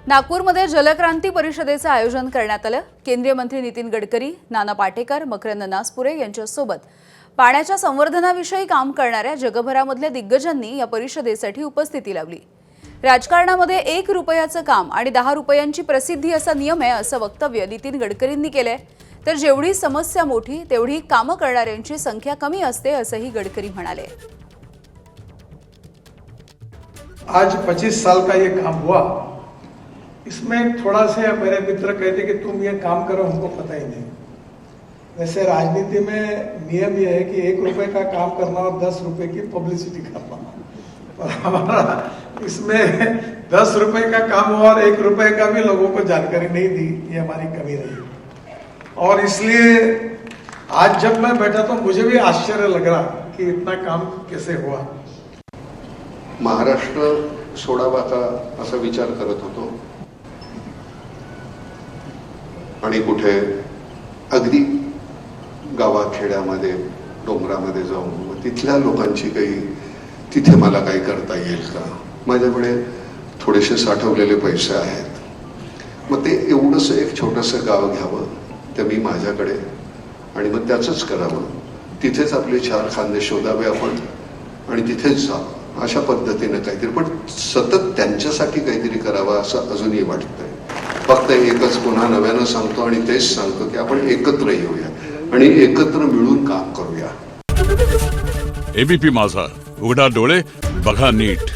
नागपूरमध्ये जलक्रांती परिषदेचे आयोजन करण्यात आले। केंद्रीय मंत्री नितीन गडकरी, नाना पाटेकर, मकरंद नासपुरे यांच्यासोबत पाण्याच्या संवर्धनाविषयी काम करणाऱ्या जगभरामधल्या दिग्गजांनी या परिषदेसाठी उपस्थिती लावली। राजकारणामध्ये 1 रुपयाचं काम आणि 10 रुपयांची प्रसिद्धी असा नियम आहे असं वक्तव्य नितीन गडकरींनी केलंय। तर जेवढी समस्या मोठी तेवढी कामं करणाऱ्यांची संख्या कमी असते असंही गडकरी म्हणाले। आज 25 साल का ये काम हुआ, इसमें थोड़ा से मेरे मित्र कहते कि तुम ये काम करो, हमको पता ही नहीं। वैसे राजनीति में नियम ये है कि 1 रुपए का काम करना और 10 रुपए की पब्लिसिटी करना, और हमारा इसमें 10 रुपए का काम हुआ और 1 रुपए का भी लोगों को जानकारी नहीं दी, ये हमारी कमी रही। और इसलिए आज जब मैं बैठा तो मुझे भी आश्चर्य लग रहा कि इतना काम कैसे हुआ। महाराष्ट्र सोडावा का असा विचार करत होतो आणि कुठे अगदी गावात खेड्यामध्ये डोंगरामध्ये जाऊन तिथल्या लोकांची काही तिथे मला काही करता येईल का, माझ्याकडे थोडेसे साठवलेले पैसे आहेत, मग ते एवढंसं एक छोटंसं गाव घ्यावं ते मी माझ्याकडे आणि मग त्याचंच करावं, तिथेच आपले 4 खांदे शोधावे आपण आणि तिथेच जावं, अशा पद्धतीने काहीतरी, पण सतत त्यांच्यासाठी काहीतरी करावं असं अजूनही वाटतंय। फक्त एकच पुन्हा नव्यानं सांगतो आणि तेच सांगतो की आपण एकत्र येऊया आणि एकत्र मिळून काम करूया। एबीपी माझा, उघडा डोळे बघा नीट।